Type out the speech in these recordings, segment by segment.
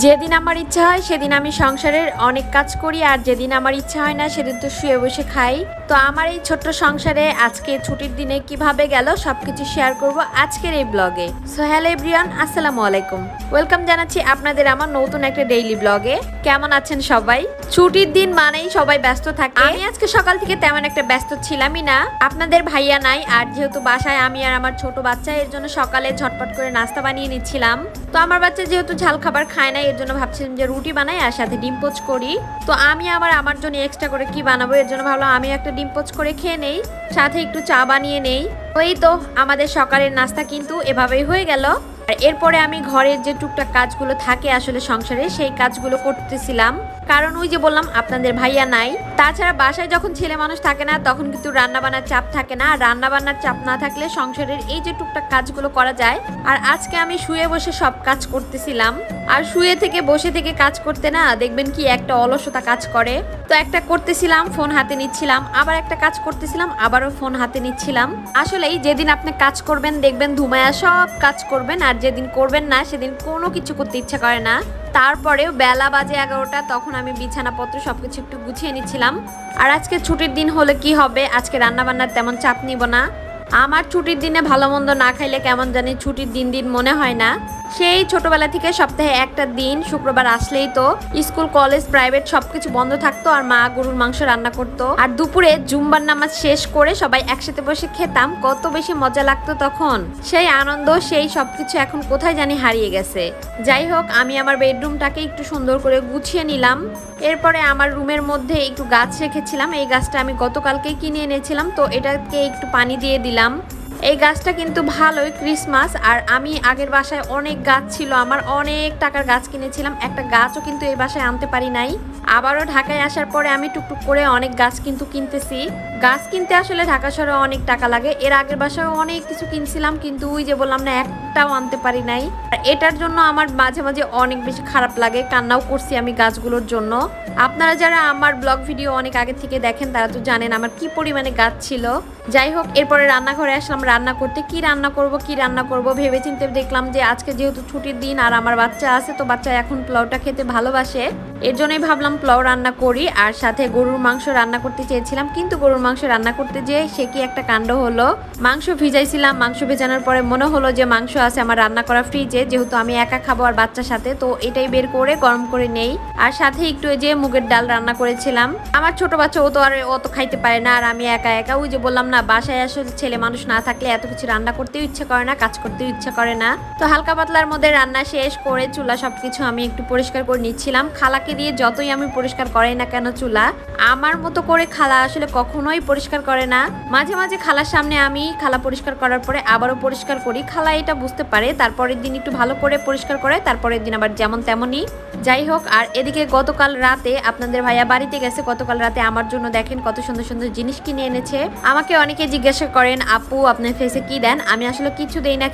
যেদিন আমার ইচ্ছা হয় সেদিন আমি সংসারের অনেক কাজ করি, আর যেদিন আমার ইচ্ছা হয় না সেদিন তো শুয়ে বসে খাই। তো আমার এই ছোট্ট সংসারে আজকে ছুটির দিনে কিভাবে গেল সবকিছু শেয়ার করব আজকের এই ব্লগে। সো হ্যালো এভরিওয়ান, আসসালামু আলাইকুম, ওয়েলকাম জানাচ্ছি আপনাদের আমার নতুন একটা ডেইলি ব্লগে। কেমন আছেন সবাই? ছুটির দিন মানেই সবাই ব্যস্ত থাকে। আমি আজকে সকাল থেকে তেমন একটা ব্যস্ত ছিলামই না, আপনাদের ভাইয়া নাই, আর যেহেতু বাসায় আমি আর আমার ছোট বাচ্চা, এর জন্য সকালে ঝটপট করে নাস্তা বানিয়ে নিচ্ছিলাম। তো আমার বাচ্চা যেহেতু ঝাল খাবার খায় না, এর জন্য ভাবছিলাম যে রুটি বানাই আর সাথে ডিম পোচ করি। তো আমি আবার আমার জন্য এক্সট্রা করে কি বানাবো, এর জন্য ভাবলাম আমি একটা ডিম পোচ করে খেয়ে নেই, সাথে একটু চা বানিয়ে নেই। ওই তো আমাদের সকালের নাস্তা কিন্তু এভাবেই হয়ে গেল। আর এরপরে আমি ঘরের যে টুকটাক কাজগুলো থাকে আসলে সংসারে, সেই কাজগুলো করতেছিলাম, কারণ ওই যে বললাম আপনাদের ভাইয়া নাই। তাছাড়া বাসায় যখন ছেলে মানুষ থাকে না তখন কিন্তু রান্না বান্নার চাপ থাকে না, আর রান্না বান্নার চাপ না থাকলে সংসারের এই যে টুকটাক কাজগুলো করা যায়। আর আজকে আমি শুয়ে বসে সব কাজ করতেছিলাম, আর শুয়ে থেকে বসে থেকে কাজ করতে না দেখবেন কি একটা অলসতা কাজ করে। তো একটা করতেছিলাম ফোন হাতে নিচ্ছিলাম, আবার একটা কাজ করতেছিলাম আবারও ফোন হাতে নিচ্ছিলাম। আসলেই যেদিন আপনি কাজ করবেন দেখবেন ধুমায়া সব কাজ করবেন, আর যেদিন করবেন না সেদিন কোনো কিছু করতে ইচ্ছা করে না। তারপরেও বেলা বাজে 11টা, তখন আমি বিছানাপত্র সবকিছু একটু গুছিয়ে নিচ্ছিলাম। আর আজকে ছুটির দিন হলে কি হবে, আজকে রান্না বান্নার তেমন চাপ নিব না। আমার ছুটির দিনে ভালো মন্দ না খাইলে কেমন জানি ছুটির দিন দিন মনে হয় না। সেই ছোটবেলা থেকে সপ্তাহে একটা দিন শুক্রবার আসলেই তো স্কুল কলেজ প্রাইভেট সবকিছু বন্ধ থাকতো, আর মা গরুর মাংস রান্না করতো, আর দুপুরে জুম্বার নামাজ শেষ করে সবাই একসাথে বসে খেতাম। কত বেশি মজা লাগতো তখন, সেই আনন্দ সেই সবকিছু এখন কোথায় জানি হারিয়ে গেছে। যাই হোক, আমি আমার বেডরুমটাকে একটু সুন্দর করে গুছিয়ে নিলাম। এরপরে আমার রুমের মধ্যে একটু গাছ রেখেছিলাম, এই গাছটা আমি গতকালকেই কিনে এনেছিলাম, তো এটাকে একটু পানি দিয়ে দিলাম। এই গাছটা কিন্তু ভালোই ক্রিসমাস, আর আমি আগের বাসায় অনেক গাছ ছিল, আমার অনেক টাকার গাছ কিনেছিলাম, একটা গাছও কিন্তু এই বাসায় আনতে পারি নাই। আবারও ঢাকায় আসার পরে আমি টুকটুক করে অনেক গাছ কিন্তু কিনতেছি। গাছ কিনতে আসলে ঢাকা শহরে অনেক টাকা লাগে। এর আগের বাসায় অনেক কিছু কিনছিলাম, কিন্তু ওই যে বললাম না, একটাও আনতে পারি নাই। আর এটার জন্য আমার মাঝে মাঝে অনেক বেশি খারাপ লাগে, কান্নাও করছি আমি গাছগুলোর জন্য। আপনারা যারা আমার ব্লগ ভিডিও অনেক আগে থেকে দেখেন তারা তো জানেন আমার কি পরিমাণে গাছ ছিল। যাই হোক, এরপরে রান্নাঘরে আসলাম রান্না করতে। কি রান্না করব ভেবে চিন্তে দেখলাম যে আজকে যেহেতু ছুটির দিন আর আমার বাচ্চা আছে, তো বাচ্চা এখন পোলাওটা খেতে ভালোবাসে, এর জন্যই ভাবলাম পোলাও রান্না করি। আর সাথে গরুর মাংস রান্না করতে চেয়েছিলাম, কিন্তু গরুর মাংস রান্না করতে যেয়ে সে কি একটা কাণ্ড হলো। মাংস ভিজাইছিলাম, মাংস ভেজানোর পরে মনে হলো যে মাংস আছে আমার রান্না করা ফ্রিজে, যেহেতু আমি একা খাবো আর বাচ্চার সাথে, তো এটাই বের করে গরম করে নেই। আর সাথে একটু যে মুগের ডাল রান্না করেছিলাম। আমার ছোট বাচ্চা ও তো আর অত খাইতে পারে না, আর আমি একা একা, ওই যে বললাম না বাসায় আসলে ছেলে মানুষ না থাকলে এত কিছু রান্না করতেও ইচ্ছা করে না, কাজ করতেও ইচ্ছা করে না। তো হালকা পাতলার মধ্যে রান্না শেষ করে চুলা সবকিছু আমি একটু পরিষ্কার করে নিচ্ছিলাম। খালাকে দিয়ে যতই আমি পরিষ্কার করাই না কেন চুলা, আমার মতো করে খালা আসলে কখনোই পরিষ্কার করে না। মাঝে মাঝে খালার সামনে আমি খালা পরিষ্কার করার পরে আবারও পরিষ্কার করি, খালা এটা বুঝতে পারে, তারপরের দিন একটু ভালো করে পরিষ্কার করে, তারপরের দিন আবার যেমন তেমনই। যাই হোক, আর এদিকে গতকাল রাতে আপনাদের ভাইয়া বাড়িতে গেছে, গতকাল রাতে আমার জন্য দেখেন কত সুন্দর সুন্দর জিনিস কিনে এনেছে। আমাকে অনেকে জিজ্ঞাসা করেন আপু আপনার ফেসে কি দেন, আমি আসলে কিছু দেই না,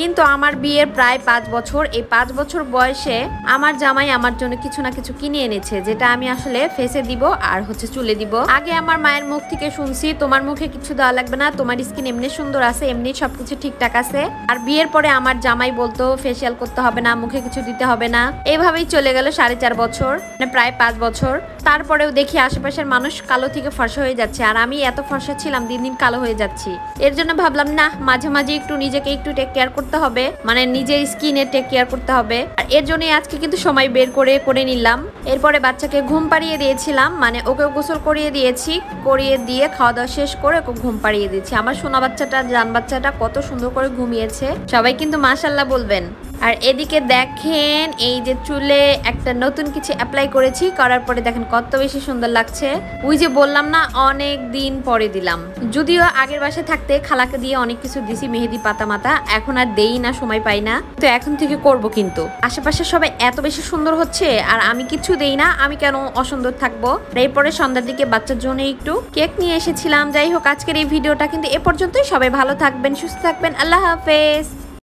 কিন্তু আমার বিয়ের প্রায় 5 বছর, এই 5 বছর বয়সে আমার জামাই আমার জন্য কিছু না কিছু কিনে এনেছে, যেটা আমি আসলে ফেসে দিব আর চুলে দিব। আগে আমার মায়ের মুখ থেকে শুনছি তোমার মুখে কিছু দেওয়া লাগবে না, তোমার স্কিন এমনি সুন্দর আছে, এমনি সবকিছু ঠিকঠাক আছে। আর বিয়ের পরে আমার জামাই বলতো ফেসিয়াল করতে হবে না, মুখে কিছু দিতে হবে না। এইভাবেই চলে গেল 4.5 বছর, মানে প্রায় 5 বছর। তারপরেও দেখি আশেপাশের মানুষ কালো থেকে ফর্সা হয়ে যাচ্ছে, আর আমি এত ফর্সা ছিলাম দিন দিন কালো হয়ে যাচ্ছি। এর জন্য ভাবলাম না, মাঝে মাঝে একটু নিজেকে একটু টেক কেয়ার করতে হবে, মানে নিজের স্কিনে টেক কেয়ার করতে হবে। আর এর জন্যই আজকে কিন্তু সময় বের করে নিলাম। এরপরে বাচ্চাকে ঘুম পাড়িয়ে দিয়েছিলাম, মানে ওকে গোসল করিয়ে দিয়েছি, করিয়ে দিয়ে খাওয়া দাওয়া শেষ করে ওকে ঘুম পাড়িয়ে দিয়েছি। আমার সোনা বাচ্চাটা জান বাচ্চাটা কত সুন্দর করে ঘুমিয়েছে, সবাই কিন্তু মাশাআল্লাহ বলবেন। আর এদিকে দেখেন এই যে চুলে একটা নতুন কিছু অ্যাপ্লাই করেছি, করার পরে দেখেন কত বেশি সুন্দর লাগছে। ওই যে বললাম না অনেক দিন পরে দিলাম, যদিও আগের বাসায় থাকতে খালাকে দিয়ে অনেক কিছু দিছি, মেহেদি পাতা মাতা, এখন আর দেই না, সময় পাই না, তো এখন থেকে করব। কিন্তু আশেপাশে সবাই এত বেশি সুন্দর হচ্ছে আর আমি কিছু দেই না, আমি কেন অসুন্দর থাকবো। এরপরে সন্ধ্যার দিকে বাচ্চার জন্য একটু কেক নিয়ে এসেছিলাম। যাই হোক, আজকের এই ভিডিওটা কিন্তু এ পর্যন্তই। সবাই ভালো থাকবেন, সুস্থ থাকবেন, আল্লাহ হাফেজ।